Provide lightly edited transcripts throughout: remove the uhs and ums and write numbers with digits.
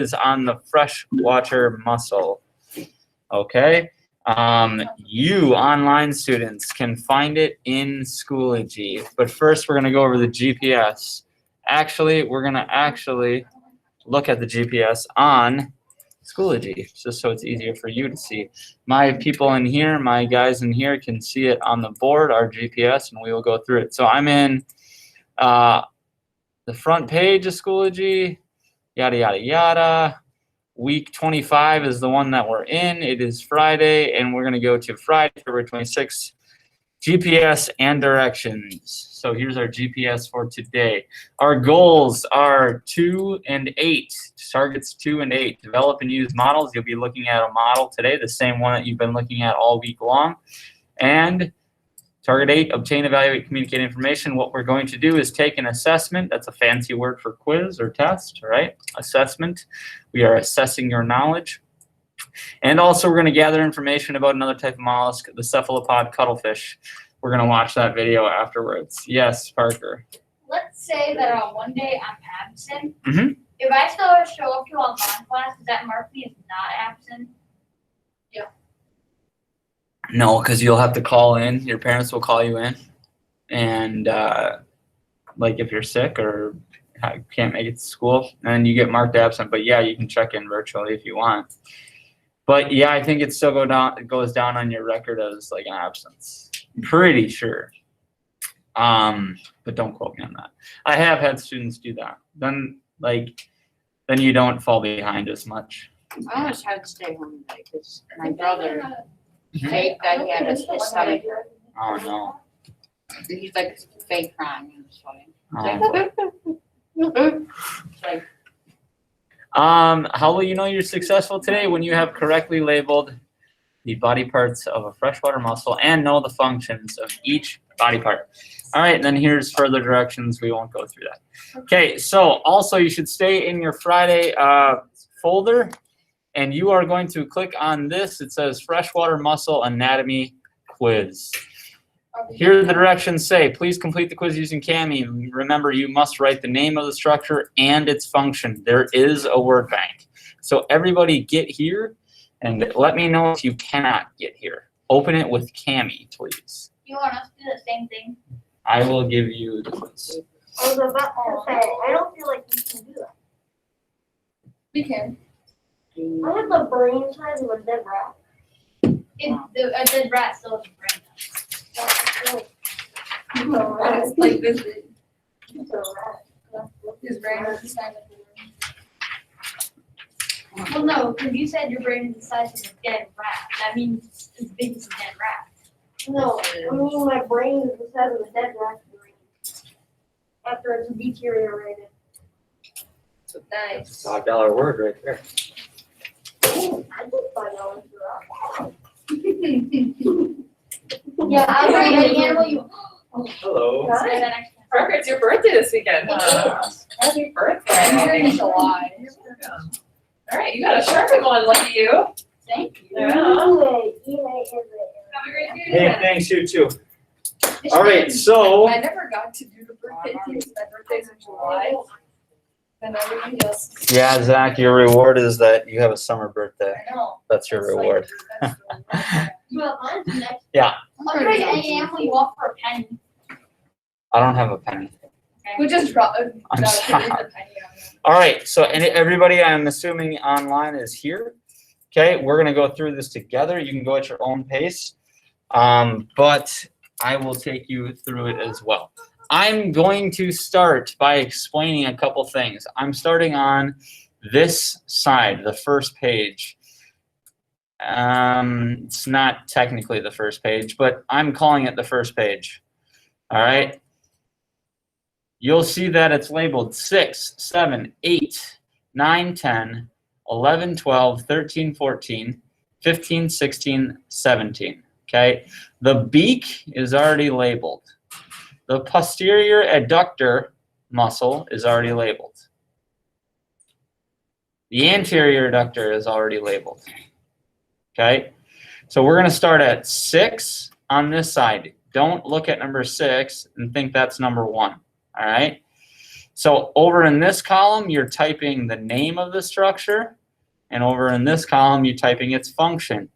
is on the freshwater mussel. Okay. You online students can find it in Schoology. But first, we're going to go over the GPS. Actually, we're going to look at the GPS on Schoology, just so it's easier for you to see. My people in here, my guys in here can see it on the board, our GPS, and we will go through it. So I'm in the front page of Schoology, yada, yada, yada. Week 25 is the one that we're in. It is Friday, and we're going to go to Friday, February 26th, GPS and directions. So here's our GPS for today. Our goals are 2 and 8. Targets 2 and 8. Develop and use models. You'll be looking at a model today, the same one that you've been looking at all week long. And target 8, obtain, evaluate, communicate information. What we're going to do is take an assessment. That's a fancy word for quiz or test, right? Assessment. We are assessing your knowledge. And also we're going to gather information about another type of mollusk, the cephalopod cuttlefish. We're going to watch that video afterwards. Yes, Parker. Let's say that on one day I'm absent. Mm-hmm. If I still show up to online class, does that mark me as not absent? Yeah. No, because you'll have to call in. Your parents will call you in. And like if you're sick or can't make it to school, and you get marked absent. But yeah, you can check in virtually if you want. But yeah, I think it still goes down on your record as like an absence. I'm pretty sure. But don't quote me on that. I have had students do that. Then you don't fall behind as much. I almost had to stay home today because my brother faked that he had his stomach. Oh no. He's like fake crying. He was funny. Oh, Like, how will you know you're successful today? When you have correctly labeled the body parts of a freshwater mussel and know the functions of each body part. All right, and then here's further directions. We won't go through that. Okay, so also you should stay in your Friday folder, and you are going to click on this. It says Freshwater Mussel Anatomy Quiz. Here the directions say, please complete the quiz using Cami. Remember, you must write the name of the structure and its function. There is a word bank. So everybody get here and let me know if you cannot get here. Open it with Cami, please. You want us to do the same thing? I will give you the quiz. I was about to say, I don't feel like we can do that. We can. I have the brain size of a dead rat. A dead rat still has a brain. It's like this. It's a rat. His brain is the size of the room. Well, no, because you said your brain is the size of a dead rat. That means it's as big as a dead rat. No, I mean my brain is the size of a dead rat's brain. After it's deteriorated. Nice. $5 word right there. Oh, I did $5 for that. Yeah, I'll bring any animal you. Hello. Say that next time. Parker, it's your birthday this weekend. Happy birthday. You're in July. All right, you got a sharpie one, lucky you. Thank you. Yeah. Anyway, is it? Have a great Hey, weekend. thanks, you too. All right, so I never got to do the birthday thing because my birthday's in July. And everybody else. yeah, Zach, your reward is that you have a summer birthday. I know. That's your That's like- reward. that's the Well, mine's next. Yeah, I'll trade any animal you want for a penny. I don't have a penny. We just dropped. I'm sorry. All right, so everybody, I'm assuming online is here. Okay, we're gonna go through this together. You can go at your own pace, but I will take you through it as well. I'm going to start by explaining a couple things. I'm starting on this side, the first page. It's not technically the first page, but I'm calling it the first page. All right. You'll see that it's labeled 6, 7, 8, 9, 10, 11, 12, 13, 14, 15, 16, 17. Okay. The beak is already labeled. The posterior adductor muscle is already labeled. The anterior adductor is already labeled. Okay, so we're going to start at 6 on this side. Don't look at number 6 and think that's number 1. All right, So over in this column, you're typing the name of the structure, and over in this column, you're typing its function.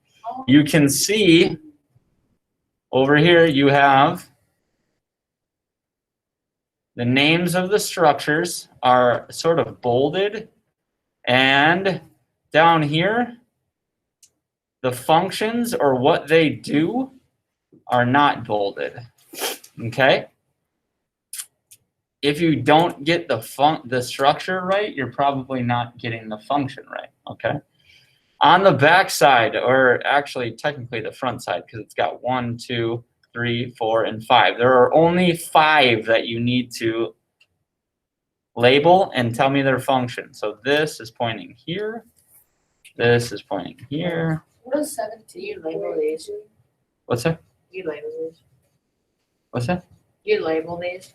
You can see over here you have the names of the structures are sort of bolded, and down here, the functions or what they do are not bolded. Okay? If you don't get the structure right, you're probably not getting the function right. Okay? On the back side, or actually technically the front side, because it's got 1, 2, 3, 4, and 5. There are only 5 that you need to label and tell me their function. So this is pointing here. This is pointing here. What is 17? You label these. What's that? You label these. What's that? You label these.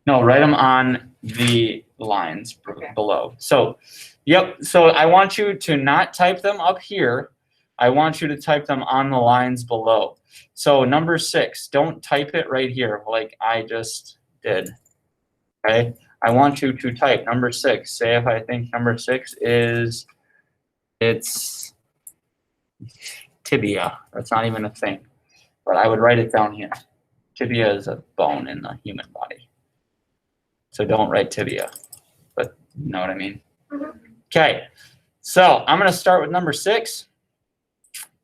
No, write them on the lines Okay. below. So, yep. So I want you to not type them up here. I want you to type them on the lines below. So number 6, don't type it right here like I just did. Okay. I want you to type number 6. Say if I think number 6 is, it's tibia. That's not even a thing. But I would write it down here. Tibia is a bone in the human body. So don't write tibia, but you know what I mean? Okay, so I'm going to start with number 6,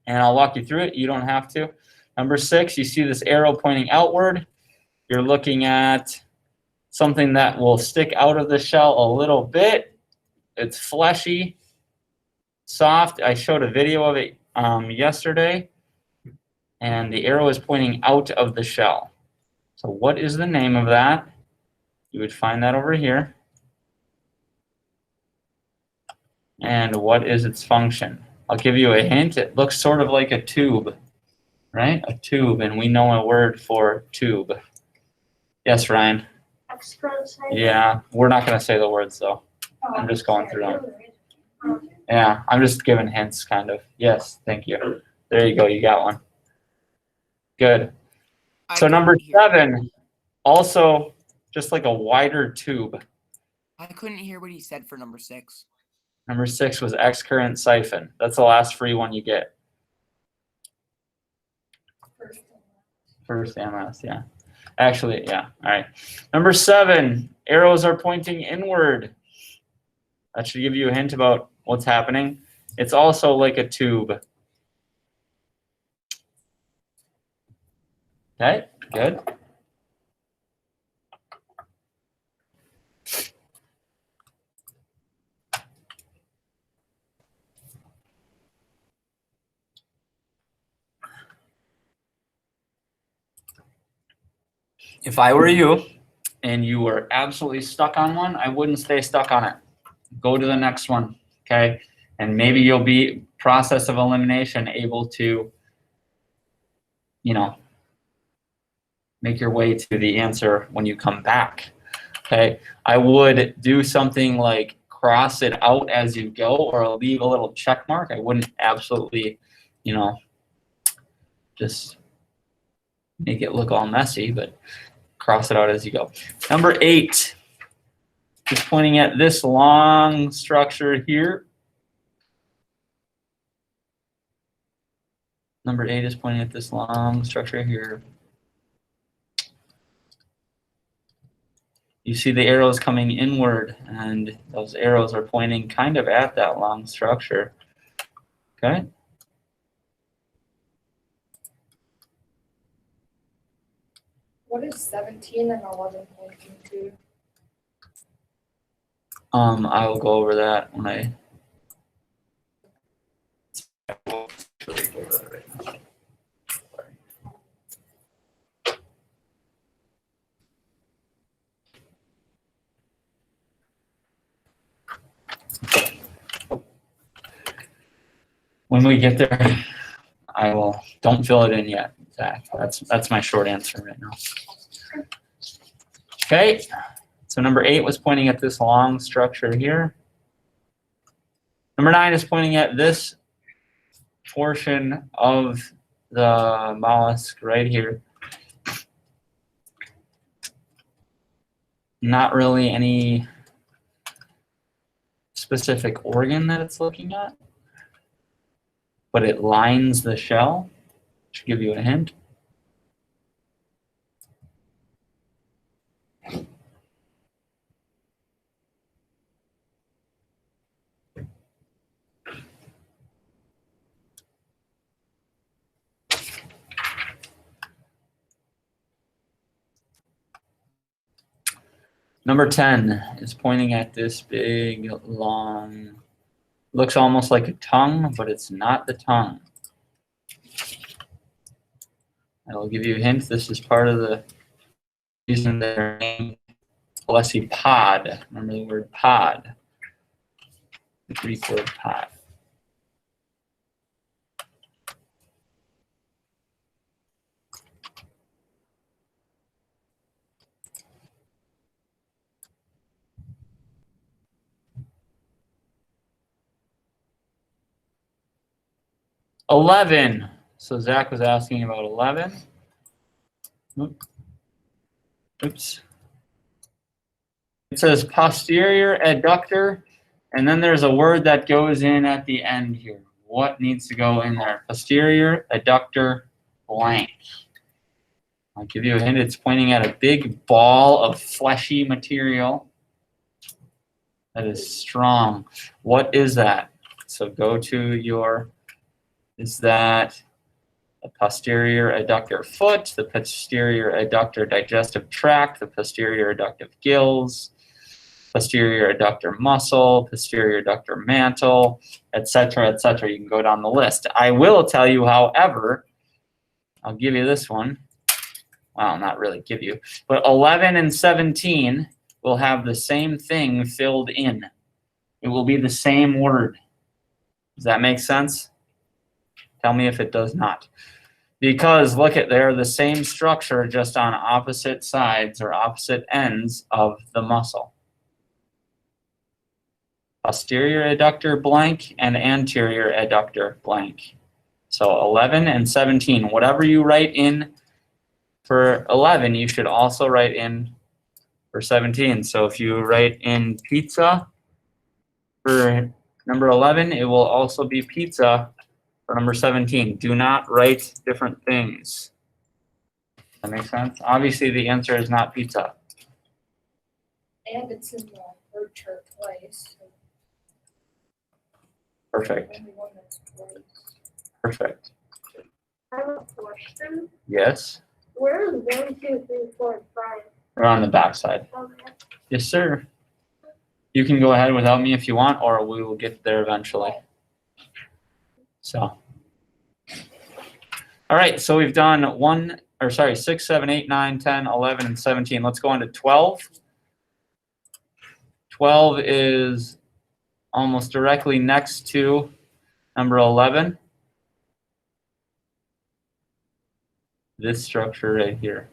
and I'll walk you through it. You don't have to. Number 6, you see this arrow pointing outward. You're looking at something that will stick out of the shell a little bit. It's fleshy, soft. I showed a video of it yesterday, and the arrow is pointing out of the shell. So what is the name of that? You would find that over here. And what is its function? I'll give you a hint. It looks sort of like a tube, right? A tube, and we know a word for tube. Yes, Ryan? Yeah, we're not going to say the words, though. I'm just going through them. Yeah, I'm just giving hints, kind of. Yes, thank you. There you go. You got one. Good. So number 7, also just like a wider tube. I couldn't hear what he said for number 6. Number 6 was excurrent siphon. That's the last free one you get. First and last, yeah. Actually, yeah. All right. Number 7, arrows are pointing inward. That should give you a hint about what's happening. It's also like a tube. Okay, good. If I were you and you were absolutely stuck on one, I wouldn't stay stuck on it. Go to the next one, okay? And maybe you'll be, process of elimination, able to, make your way to the answer when you come back, okay? I would do something like cross it out as you go or leave a little check mark. I wouldn't absolutely, just make it look all messy, but cross it out as you go. Number 8, just pointing at this long structure here. Number 8 is pointing at this long structure here. You see the arrows coming inward, and those arrows are pointing kind of at that long structure. Okay? What is 17 and 11 pointing to? I will go over that when I. When we get there, I will. Don't fill it in yet, Zach. That's my short answer right now. Okay. So number 8 was pointing at this long structure here. Number 9 is pointing at this portion of the mollusk right here. not really any specific organ that it's looking at, but it lines the shell. Should give you a hint. Number 10 is pointing at this big, long, looks almost like a tongue, but it's not the tongue. I will give you a hint. This is part of the reason they're named pod. Remember the word pod, the Greek word pod. $11. So Zach was asking about 11. Oops. It says posterior adductor, and then there's a word that goes in at the end here. What needs to go in there? Posterior adductor blank. I'll give you a hint. It's pointing at a big ball of fleshy material that is strong. What is that? So go to your, is that the posterior adductor foot, the posterior adductor digestive tract, the posterior adductive gills, posterior adductor muscle, posterior adductor mantle, etc., etc. You can go down the list. I will tell you, however, I'll give you this one. Well, not really give you, but 11 and 17 will have the same thing filled in. It will be the same word. Does that make sense? Tell me if it does not. Because look at, they're the same structure, just on opposite sides or opposite ends of the muscle. Posterior adductor blank and anterior adductor blank. So 11 and 17, whatever you write in for 11, you should also write in for 17. So if you write in pizza for number 11, it will also be pizza for number 17. Do not write different things. Does that make sense? Obviously, the answer is not pizza. And it's in the word chart twice. So Perfect. only one that's twice. Perfect. I have a question. Yes. Where is 1, 2, 3, 4, and 5? We're on the back side. Okay. Yes, sir. You can go ahead without me if you want, or we will get there eventually. So, all right, so we've done 6, 7, 8, 9, 10, 11, and 17. Let's go on to 12. 12 is almost directly next to number 11. This structure right here.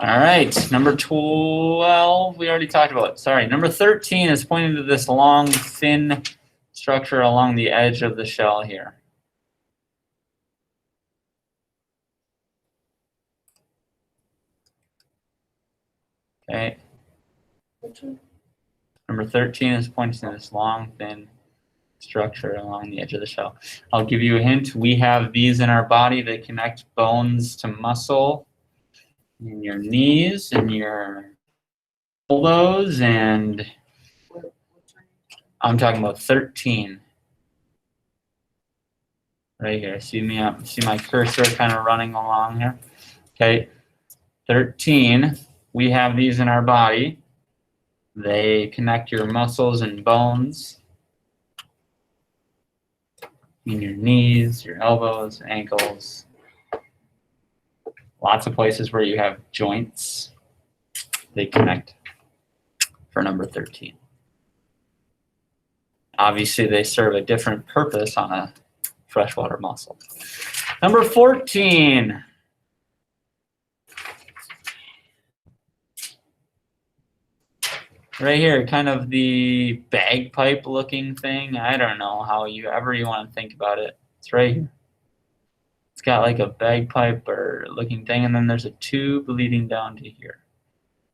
All right, number 12, we already talked about. Sorry, number 13 is pointing to this long, thin structure along the edge of the shell here. Okay. Which one? Number 13 is pointing to this long, thin structure along the edge of the shell. I'll give you a hint. We have these in our body that connect bones to muscle in your knees and your elbows, and I'm talking about 13. Right here. See my cursor kind of running along here? Okay. 13. We have these in our body. They connect your muscles and bones in your knees, your elbows, ankles. Lots of places where you have joints, they connect for number 13. Obviously, they serve a different purpose on a freshwater mussel. Number 14. Right here, kind of the bagpipe looking thing. I don't know how you want to think about it. It's right here. It's got like a bagpipe or looking thing, and then there's a tube leading down to here.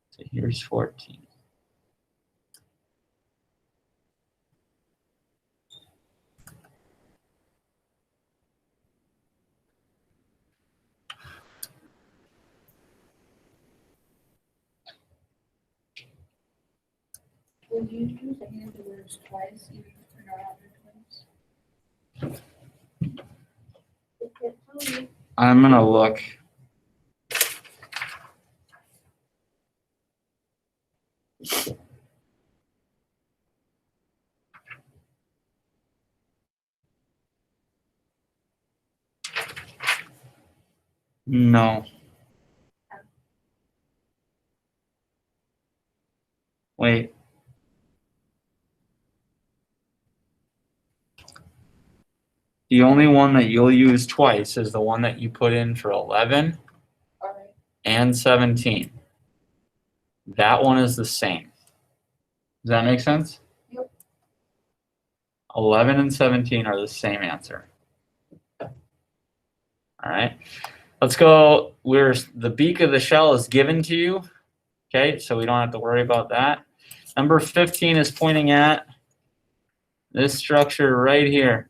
So here's 14. Would you use any of the words twice, even if they're not added twice? I'm gonna look. No. Wait. The only one that you'll use twice is the one that you put in for 11 Alright. and 17. That one is the same. Does that make sense? Yep. 11 and 17 are the same answer. All right. Let's go where the beak of the shell is given to you. Okay, so we don't have to worry about that. Number 15 is pointing at this structure right here.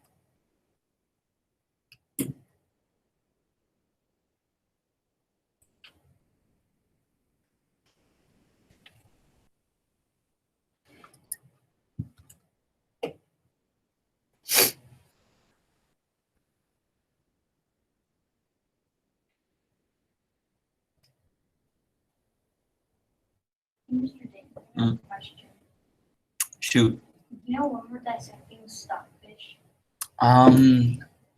Mr. Dayton, Mm. question. Shoot. You know when we're dissecting stockfish?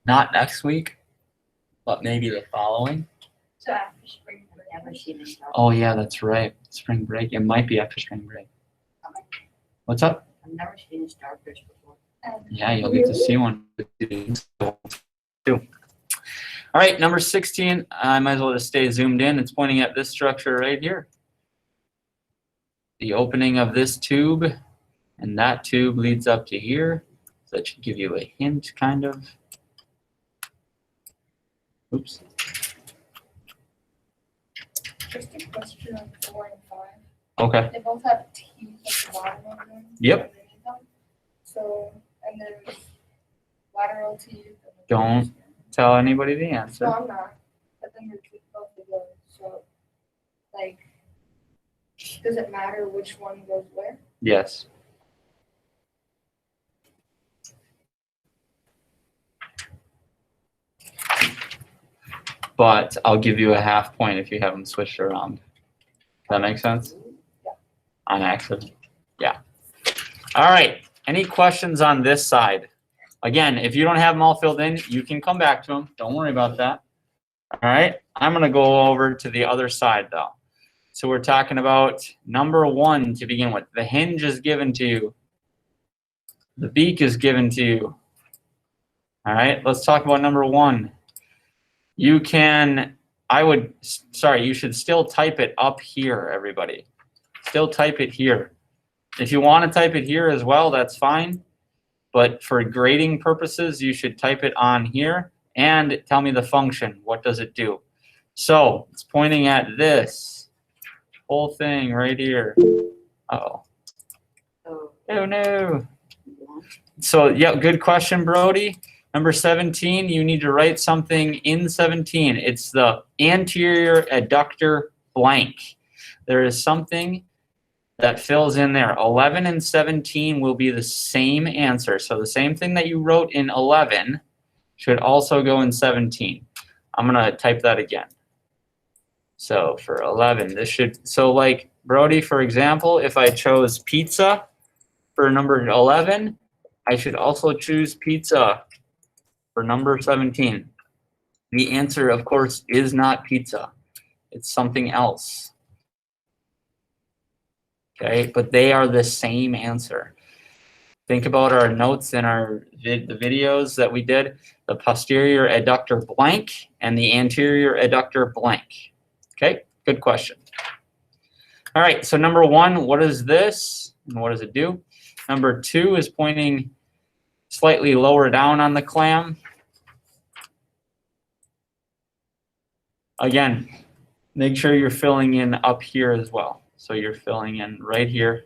Not next week, but maybe the following. So after spring break. Never seen it. Oh yeah, that's right. Spring break. It might be after spring break. What's up? I've never seen a starfish before. Yeah, you'll get to see one too. All right, number 16. I might as well just stay zoomed in. It's pointing at this structure right here. The opening of this tube, and that tube leads up to here. So that should give you a hint, kind of. Oops. Just a question on 4 and 5. Okay. They both have teeth at the bottom of them. Yep. underneath them. So, and there's lateral teeth. And Don't tell anybody the No, answer. I'm not. But then your teeth both together. So, like, does it matter which one goes where? Yes. But I'll give you a half point if you have them switched around. Does that make sense? Yeah. On accident. Yeah. All right. Any questions on this side? Again, if you don't have them all filled in, you can come back to them. Don't worry about that. All right. I'm going to go over to the other side, though. So we're talking about number 1 to begin with. The hinge is given to you. The beak is given to you. All right. Let's talk about number 1. You can, you should still type it up here, everybody. Still type it here. If you want to type it here as well, that's fine. But for grading purposes, you should type it on here and tell me the function. What does it do? So it's pointing at this whole thing right here. Uh-oh. So, Oh, no. So, yeah, good question, Brody. Number 17, you need to write something in 17. It's the anterior adductor blank. There is something that fills in there. 11 and 17 will be the same answer. So the same thing that you wrote in 11 should also go in 17. I'm going to type that again. So for 11, this should, so like Brody, for example, if I chose pizza for number 11, I should also choose pizza for number 17. The answer, of course, is not pizza. It's something else. Okay, but they are the same answer. Think about our notes in the videos that we did. The posterior adductor blank and the anterior adductor blank. Okay, good question. All right, so number 1, what is this? And what does it do? Number 2 is pointing slightly lower down on the clam. Again, make sure you're filling in up here as well. So you're filling in right here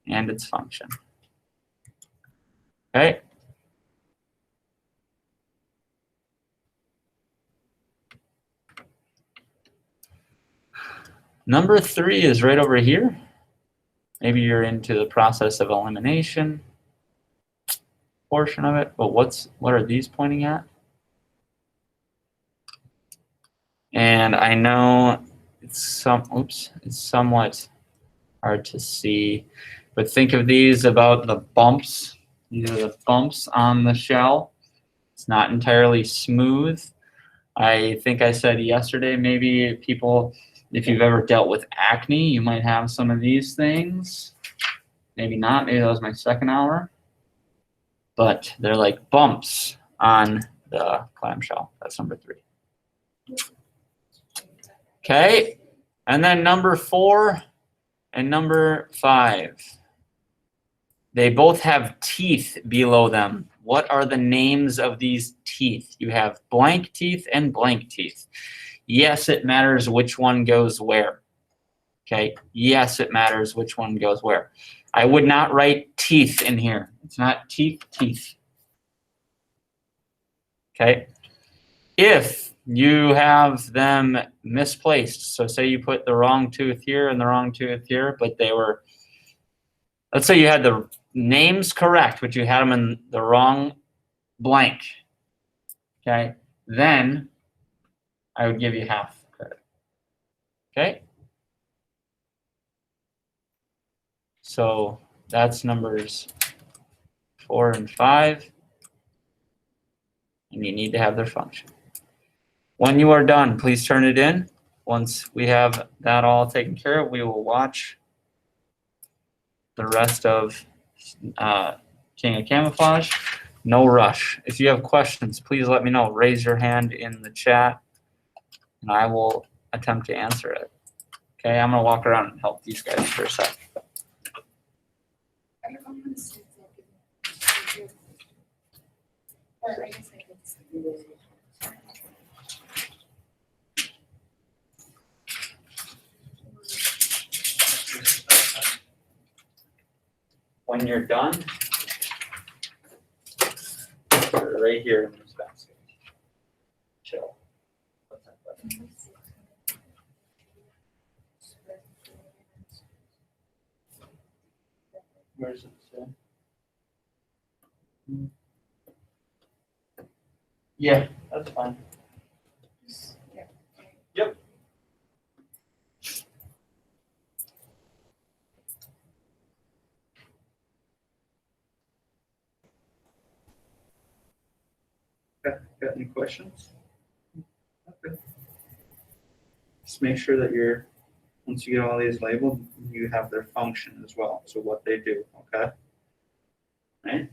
and its function. Okay. Number 3 is right over here. Maybe you're into the process of elimination portion of it, but what are these pointing at? And I know it's somewhat hard to see, but think of these about the bumps. These are the bumps on the shell. It's not entirely smooth. I think I said yesterday, maybe people, if you've ever dealt with acne, you might have some of these things. Maybe not, maybe that was my second hour. But they're like bumps on the clamshell. That's number 3. Okay, and then number 4 and number 5. They both have teeth below them. What are the names of these teeth? You have blank teeth and blank teeth. Yes, it matters which one goes where. Okay, yes, it matters which one goes where. I would not write teeth in here. It's not teeth, teeth. Okay, if you have them misplaced, so say you put the wrong tooth here and the wrong tooth here, but they were, let's say you had the names correct, but you had them in the wrong blank, okay, then I would give you half credit. Okay, so that's numbers 4 and 5, and you need to have their function. When you are done, please turn it in. Once we have that all taken care of, we will watch the rest of King of Camouflage. No rush. If you have questions, please let me know. Raise your hand in the chat, and I will attempt to answer it. Okay, I'm going to walk around and help these guys for a sec. When you're done, right here in this basket. Chill. Where's it say? Yeah, that's fine. Yep. Got any questions? Okay. Just make sure that once you get all these labeled, you have their function as well. So what they do, okay? Right?